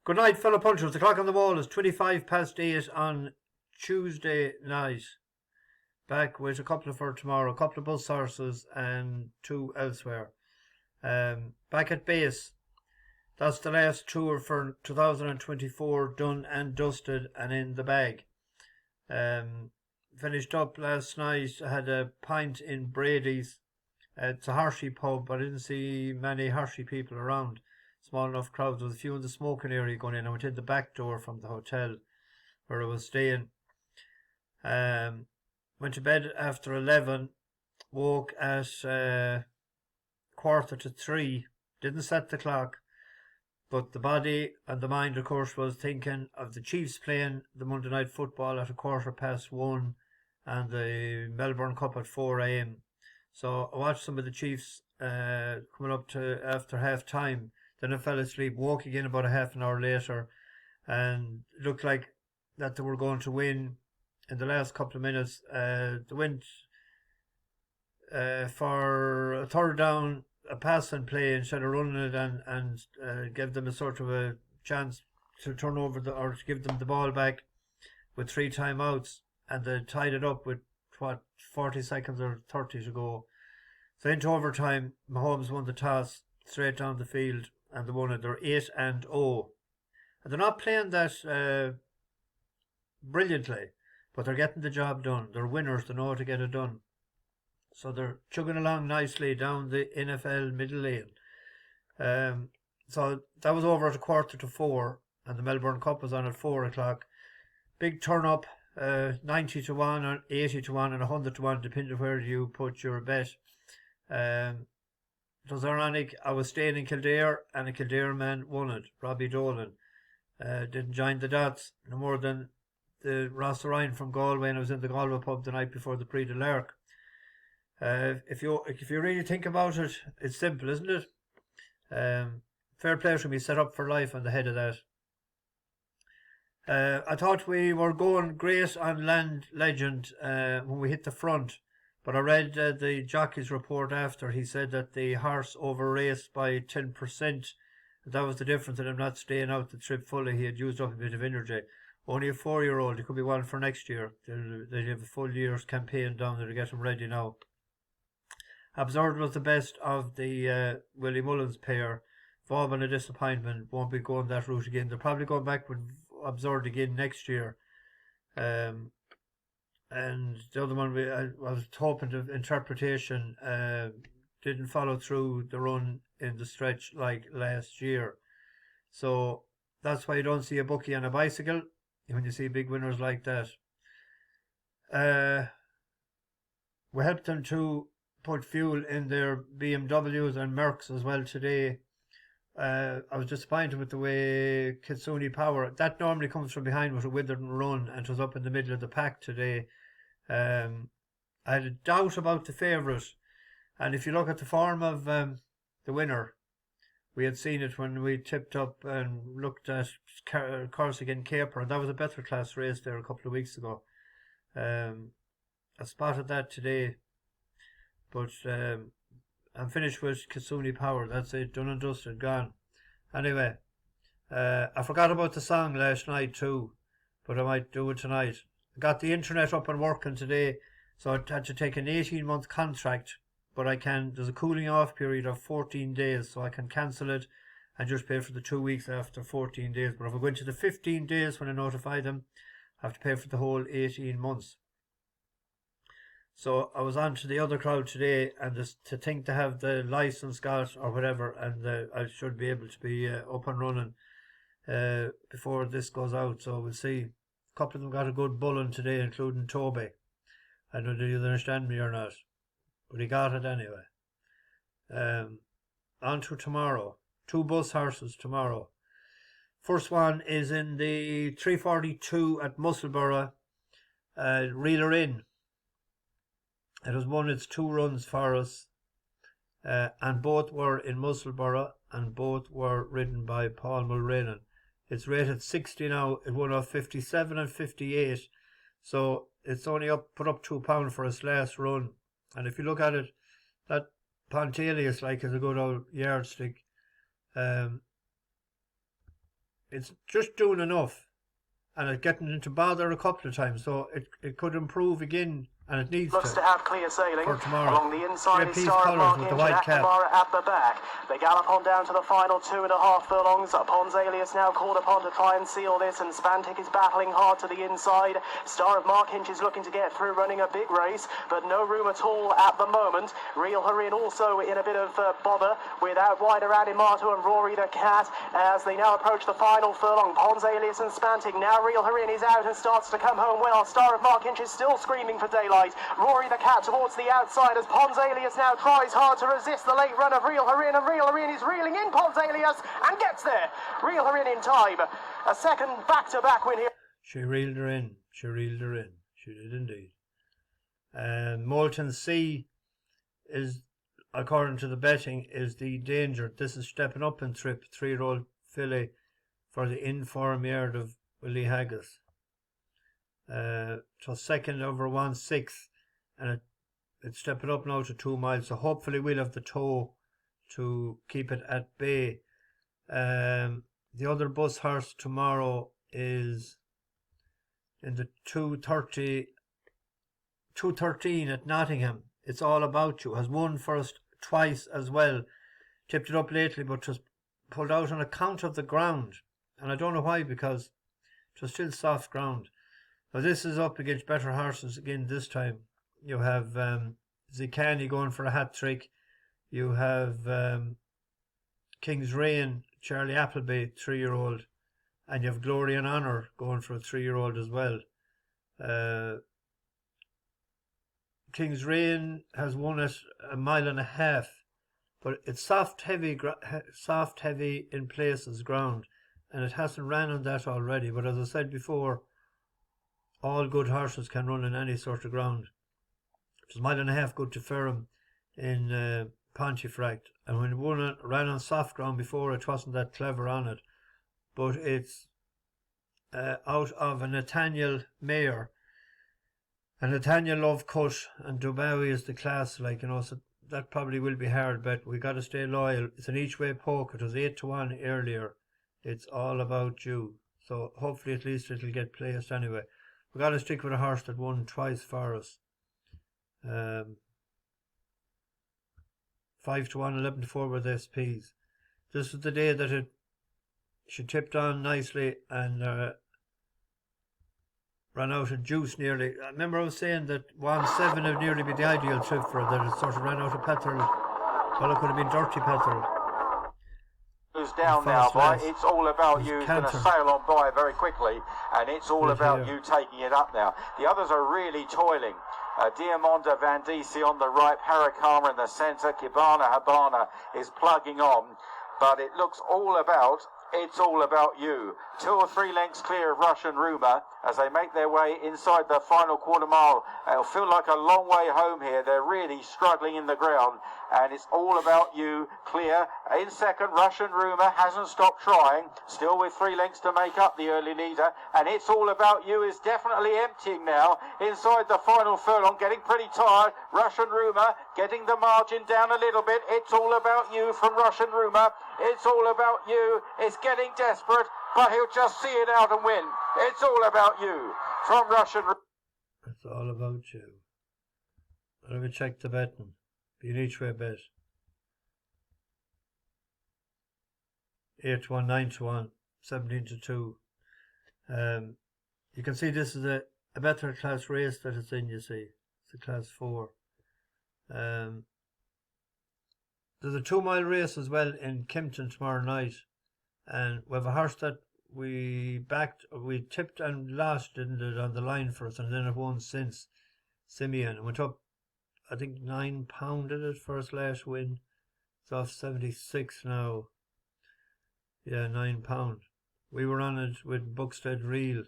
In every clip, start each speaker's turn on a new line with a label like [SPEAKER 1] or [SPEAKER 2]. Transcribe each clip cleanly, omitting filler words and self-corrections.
[SPEAKER 1] Good night, fellow punchers. The clock on the wall is 8:25 on Tuesday night. Back with a couple for tomorrow, a couple of bus horses and two elsewhere. Back at base. That's the last tour for 2024 done and dusted and in the bag. Finished up last night. I had a pint in Brady's. It's a Hershey pub, but I didn't see many Hershey people around. Small enough crowd. There was a few in the smoking area going in. I went in the back door from the hotel where I was staying. Went to bed after 11. Woke at 2:45. Didn't set the clock. But the body and the mind, of course, was thinking of the Chiefs playing the Monday Night Football at 1:15 and the Melbourne Cup at 4 a.m. So I watched some of the Chiefs coming up to after half time. Then I fell asleep, woke again about a half an hour later, and it looked like that they were going to win in the last couple of minutes. They went for a third down, a pass and play instead of running it and give them a sort of a chance to turn over or to give them the ball back with 3 timeouts, and they tied it up with 40 seconds or 30 to go. So into overtime, Mahomes won the toss straight down the field and they won it. They're 8-0. And they're not playing that brilliantly, but they're getting the job done. They're winners, they know how to get it done. So they're chugging along nicely down the NFL middle lane. So that was over at 3:45, and the Melbourne Cup was on at 4 o'clock. Big turn up, 90-1, or 80-1, and 100-1, depending on where you put your bet. It was ironic. I was staying in Kildare, and a Kildare man won it, Robbie Doan. Didn't join the dots no more than the Ross Ryan from Galway, and I was in the Galway pub the night before the Prix de l'Arc. If you really think about it, it's simple, isn't it? Fair play to me, set up for life on the head of that. I thought we were going great on Land Legend when we hit the front, but I read the jockey's report after. He said that the horse over-raced by 10%. That was the difference in him not staying out the trip fully. He had used up a bit of energy. Only a 4-year-old. He could be one for next year. They have a full year's campaign down there to get him ready now. Absurd was the best of the Willie Mullins pair. Vaughan a disappointment, won't be going that route again. They're probably going back with Absurd again next year. And the other one, I was hoping the interpretation didn't follow through the run in the stretch like last year. So that's why you don't see a bookie on a bicycle when you see big winners like that. We helped them to put fuel in their BMWs and Mercs as well today. I was disappointed with the way Kitsuni Power, that normally comes from behind with a Witherden run, and it was up in the middle of the pack today. I had a doubt about the favourite, and if you look at the form of the winner, we had seen it when we tipped up and looked at Corsican Caper, and that was a better class race there a couple of weeks ago. I spotted that today. But I'm finished with Kitsuni Power. That's it. Done and dusted. Gone. Anyway, I forgot about the song last night too, but I might do it tonight. I got the internet up and working today, so I had to take an 18-month contract, but there's a cooling off period of 14 days, so I can cancel it and just pay for the 2 weeks after 14 days. But if I go into the 15 days when I notify them, I have to pay for the whole 18 months. So I was on to the other crowd today, and just to think to have the license got or whatever, and I should be able to be up and running before this goes out. So we'll see. A couple of them got a good bulling today, including Toby. I don't know if you understand me or not, but he got it anyway. On to tomorrow. 2 bus horses tomorrow. First one is in the 342 at Musselburgh. Reeler In. It has won its 2 runs for us, and both were in Musselburgh, and both were ridden by Paul Mulrennan. It's rated 60 now. It won off 57 and 58, so it's only put up £2 for its last run. And if you look at it, that Pontelius is a good old yardstick. it's just doing enough, and it's getting into bother a couple of times, so it could improve again, and it needs
[SPEAKER 2] Looks to have clear sailing.
[SPEAKER 1] for tomorrow.
[SPEAKER 2] Along the inside is Star of
[SPEAKER 1] colours
[SPEAKER 2] Mark
[SPEAKER 1] with the
[SPEAKER 2] Engine
[SPEAKER 1] white cap.
[SPEAKER 2] at the back. They gallop on down to the final 2.5 furlongs. Pons Alias now called upon to try and seal this, and Spantic is battling hard to the inside. Star of Mark Hinch is looking to get through, running a big race, but no room at all at the moment. Reel her in also in a bit of bother with Outwider Animato and Rory the Cat as they now approach the final furlong. Pons Alias and Spantic now Reel her in is out and starts to come home well. Star of Mark Hinch is still screaming for daylight. Rory the Cat towards the outside as Pons Alias now tries hard to resist the late run of Reel her in, and Reel her in is reeling in Pons Alias and gets there. Reel her in time. A second back-to-back win here.
[SPEAKER 1] She reeled her in. She reeled her in. She did indeed. Molten Sea is, according to the betting, is the danger. This is stepping up in trip, 3-year-old filly for the inform yard of Willie Haggis. So second over 1/6, and it's stepping up now to 2 miles. So hopefully we'll have the toe to keep it at bay. The other bus horse tomorrow is in the 213 at Nottingham. It's All About You. Has won first twice as well. Tipped it up lately, but just pulled out on account of the ground. And I don't know why, because it was still soft ground. But this is up against better horses again this time. You have Zicani going for a hat-trick. You have King's Reign, Charlie Appleby, 3-year-old. And you have Glory and Honour going for a 3-year-old as well. King's Reign has won it 1.5 miles, but it's soft heavy in places ground, and it hasn't ran on that already. But as I said before, all good horses can run in any sort of ground. It was 1.5 miles good to Ferrum in Pontefract, and when it ran on soft ground before, it wasn't that clever on it. But it's out of a Nathaniel Mayer. And Nathaniel Love Cut and Dubowie is the class, so that probably will be hard, but we got to stay loyal. It's an each way poke. It was 8-1 earlier. It's All About You. So hopefully at least it'll get placed anyway. We got to stick with a horse that won twice for us. 5-1, 11-4 with SPs. This was the day that she tipped on nicely and ran out of juice nearly. I remember I was saying that 1-7 would nearly be the ideal trip for her, that it sort of ran out of petrol. Well, it could have been dirty petrol.
[SPEAKER 2] Who's down now, boy? It's All About You. It's going to sail on by very quickly, and it's all about you taking it up now. The others are really toiling. Diamonda Van DC on the right, Paracama in the centre, Kibana Habana is plugging on, but it looks all about. It's All About You. 2 or 3 lengths clear of Russian Rumour as they make their way inside the final quarter mile. It'll feel like a long way home here. They're really struggling in the ground, and it's All About You clear. In second, Russian Rumour hasn't stopped trying, still with 3 lengths to make up the early leader, and It's All About You is definitely emptying now inside the final furlong, getting pretty tired. Russian Rumour getting the margin down a little bit. It's All About You from Russian Rumour. It's All About You. It's getting desperate, but he'll just see it out and win. It's All About You from Russian Rumour.
[SPEAKER 1] It's All About You. Let me check the betting. Be an each way bet. 8-1, 9-1, 17-2. You can see this is a better class race that it's in, you see. It's a class 4. There's a 2 mile race as well in Kempton tomorrow night. And we have a horse that we tipped and lost, didn't it, on the line for us, and then it won since. Simeon. It went up, I think, £9 did it for his last win. It's off 76 now. Yeah, £9. We were on it with Buxted Reel.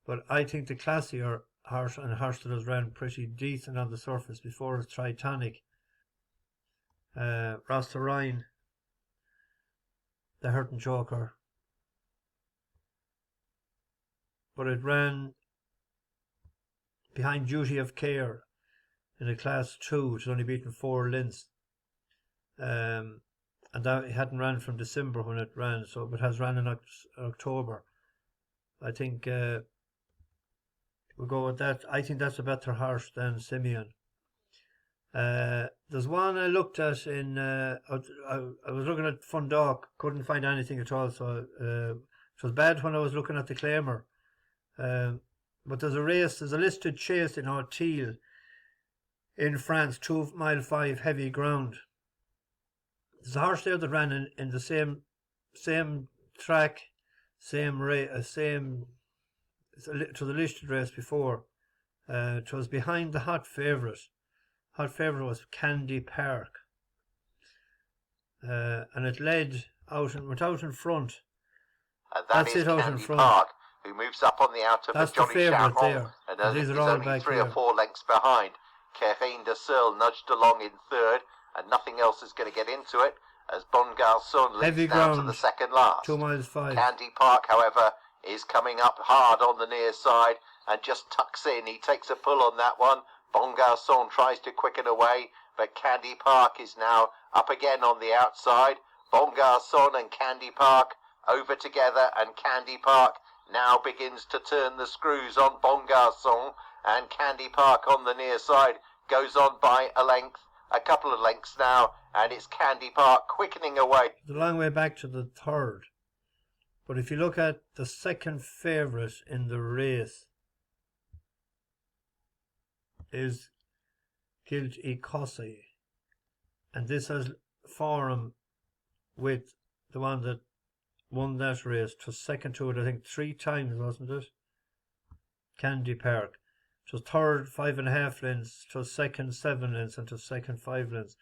[SPEAKER 1] But I think the classier horse, and a horse that has ran pretty decent on the surface before, is Tritonic. Rasta Ryan, the Hurton Joker. But it ran behind Duty of Care in a class 2. It's only beaten 4 lengths. And and that it hadn't ran from December when it ran, so it has ran in October. I think we'll go with that. I think that's a better horse than Simeon. There's one I looked at in. I was looking at Fundalk, couldn't find anything at all, so it was bad when I was looking at the claimer. But there's a listed chase in Auteuil in France, 2 mile 5 heavy ground. There's a horse there that ran in the same track, same race, to the listed race before. It was behind the hot favourite. Hot favourite was Candy Park. And it went out in front.
[SPEAKER 3] And that's it out in front. Park, who moves up on the outer
[SPEAKER 1] That's
[SPEAKER 3] for Johnny
[SPEAKER 1] the favourite
[SPEAKER 3] Charon,
[SPEAKER 1] there.
[SPEAKER 3] and
[SPEAKER 1] These
[SPEAKER 3] is
[SPEAKER 1] are all
[SPEAKER 3] only
[SPEAKER 1] back
[SPEAKER 3] 3
[SPEAKER 1] here.
[SPEAKER 3] or 4 lengths behind. Kevin de Searle nudged along in third, and nothing else is going to get into it, as Bon Garcon leads down to the second last.
[SPEAKER 1] 2 miles 5.
[SPEAKER 3] Candy Park, however, is coming up hard on the near side and just tucks in. He takes a pull on that one. Bon Garcon tries to quicken away, but Candy Park is now up again on the outside. Bon Garcon and Candy Park over together, and Candy Park now begins to turn the screws on Bon Garcon, and Candy Park on the near side goes on by a couple of lengths now, and it's Candy Park quickening away.
[SPEAKER 1] It's a long way back to the third. But if you look at the second favourite in the race is Gilt Ecosse, and this has forum with the one that won that race. It was second to it, I think, 3 times, wasn't it? Candy Park. It was third 5.5 lengths, it was second 7 lengths, and it was second 5 lengths.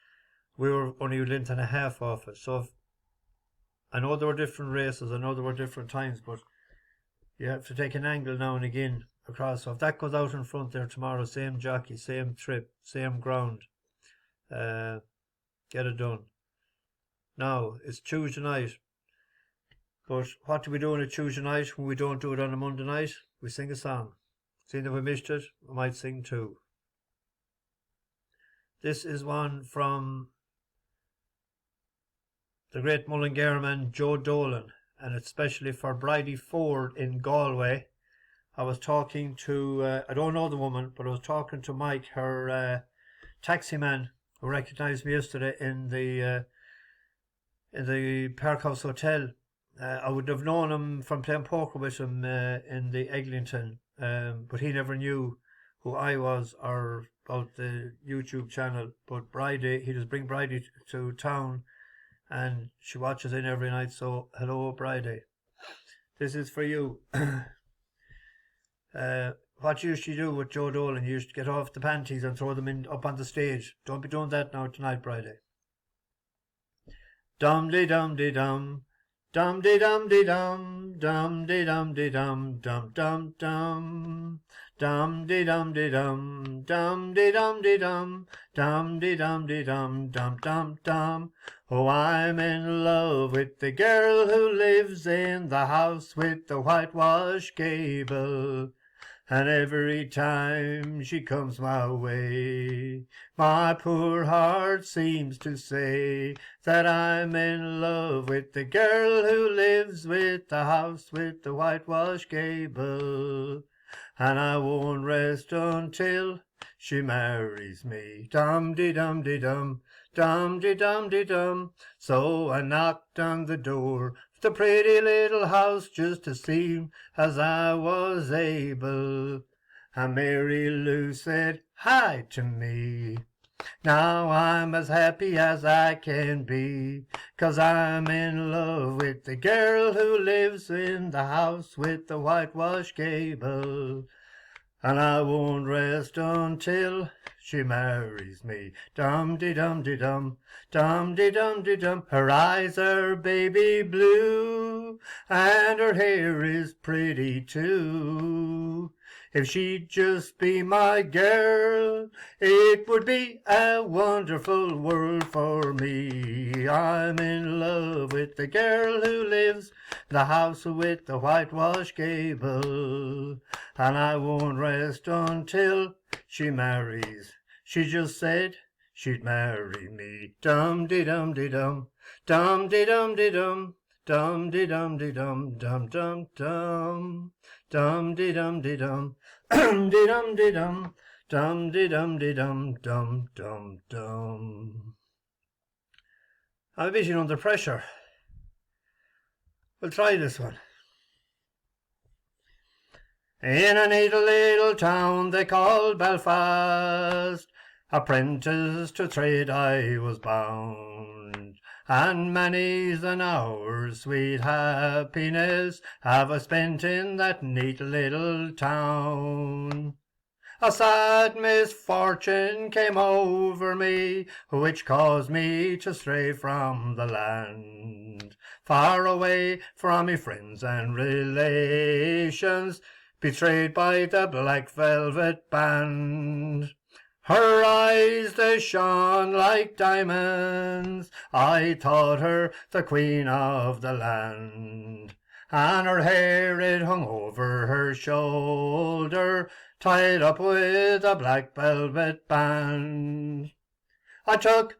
[SPEAKER 1] We were only a length and a half off it. So I know there were different races, I know there were different times, but you have to take an angle now and again across. So if that goes out in front there tomorrow, same jockey, same trip, same ground, get it done. Now, it's Tuesday night. But what do we do on a Tuesday night when we don't do it on a Monday night? We sing a song. Seeing if we missed it, we might sing too. This is one from the great Mullingar man Joe Doan, and it's especially for Bridie Ford in Galway. I was talking to, I don't know the woman, but I was talking to Mike, her taxi man, who recognised me yesterday in the Park House Hotel. I would have known him from playing poker with him in the Eglinton, but he never knew who I was or about the YouTube channel. But Bridie, he just bring Bridie to town, and she watches in every night. So hello, Bridie. This is for you. What you used to do with Joe Dolan, you used to get off the panties and throw them in up on the stage. Don't be doing that now tonight, Bridie. Dum de dum de dum. Dum de dum de dum, dum de dum de dum, dum dum dum, dum de dum de dum, dum de dum de dum, dum de dum de dum, dum dum dum. Oh, I'm in love with the girl who lives in the house with the whitewashed gable. And every time she comes my way, my poor heart seems to say that I'm in love with the girl who lives with the house with the whitewashed gable. And I won't rest until she marries me. Dum-de-dum-de-dum, dum-de-dum-de-dum. So I knocked on the door of the pretty little house just to see as I was able. And Mary Lou said hi to me. Now I'm as happy as I can be, 'cause I'm in love with the girl who lives in the house with the whitewashed gable. And I won't rest until she marries me. Dum-de-dum-de-dum, dum-de-dum-de-dum. Her eyes are baby blue, and her hair is pretty too. If she'd just be my girl, it would be a wonderful world for me. I'm in love with the girl who lives in the house with the whitewashed gable. And I won't rest until she marries. She just said she'd marry me. Dum-de-dum-de-dum, Dum-de-dum-de-dum, dum-de-dum-de-dum, dum-dum-dum, dum-de-dum-de-dum, dum-de-dum-de-dum, dum-de-dum-de-dum, dum-dum-dum. I'm a vision under pressure. We'll try this one. In a neat little town they called Belfast, apprentice to trade I was bound, and many's an hour's sweet happiness have I spent in that neat little town. A sad misfortune came over me, which caused me to stray from the land, far away from me friends and relations, betrayed by the black velvet band. Her eyes they shone like diamonds, I thought her the queen of the land, and her hair it hung over her shoulder, tied up with a black velvet band. I took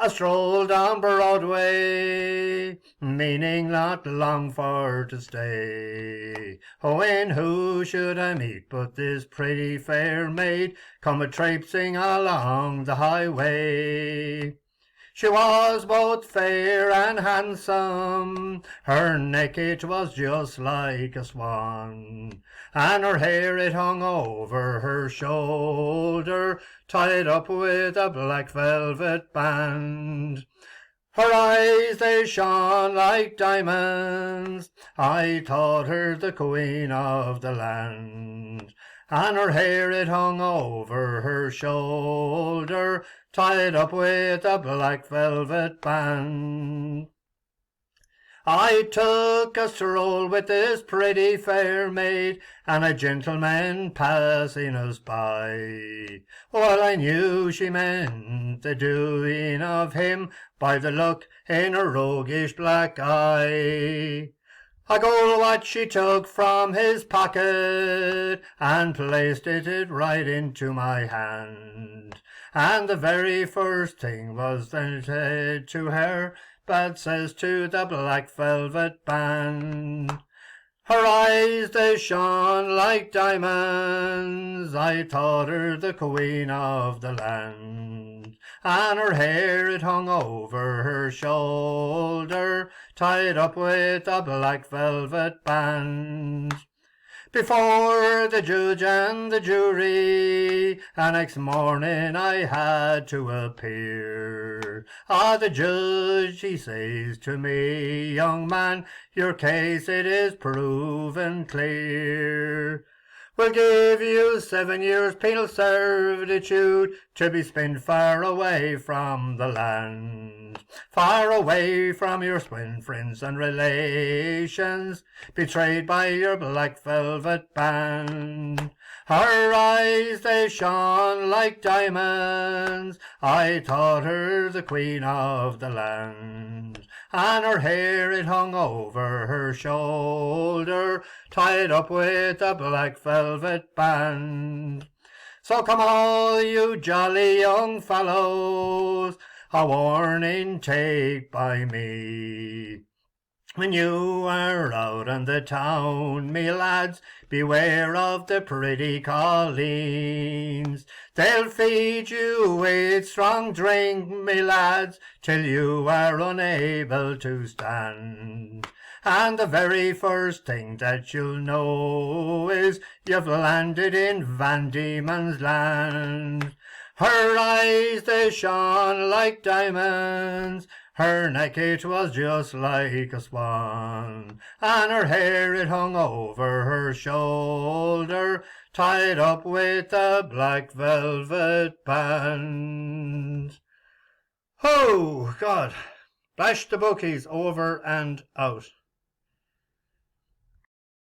[SPEAKER 1] a stroll down Broadway, meaning not long for to stay. Oh, and who should I meet but this pretty fair maid, come a-traipsing along the highway. She was both fair and handsome, her neck it was just like a swan, and her hair it hung over her shoulder, tied up with a black velvet band. Her eyes they shone like diamonds, I thought her the queen of the land, and her hair it hung over her shoulder, tied up with a black velvet band. I took a stroll with this pretty fair maid, and a gentleman passing us by. Well, I knew she meant the doing of him by the look in her roguish black eye. A gold watch she took from his pocket, and placed it right into my hand. And the very first thing was then said to her, but says to the black velvet band. Her eyes they shone like diamonds, I thought her the queen of the land, and her hair it hung over her shoulder, tied up with a black velvet band. Before the judge and the jury, and next morning I had to appear. The judge, he says to me, young man, your case it is proven clear. We'll give you 7 years penal servitude to be spent far away from the land, far away from your swin friends and relations, betrayed by your black velvet band. Her eyes they shone like diamonds, I thought her the queen of the land, and her hair it hung over her shoulder, tied up with a black velvet band. So come all you jolly young fellows, a warning take by me. When you are out on the town, me lads, beware of the pretty colleens. They'll feed you with strong drink, me lads, till you are unable to stand. And the very first thing that you'll know is you've landed in Van Diemen's Land. Her eyes they shone like diamonds, her neck it was just like a swan, and her hair it hung over her shoulder, tied up with a black velvet band. Oh, God! Bash the bookies over and out.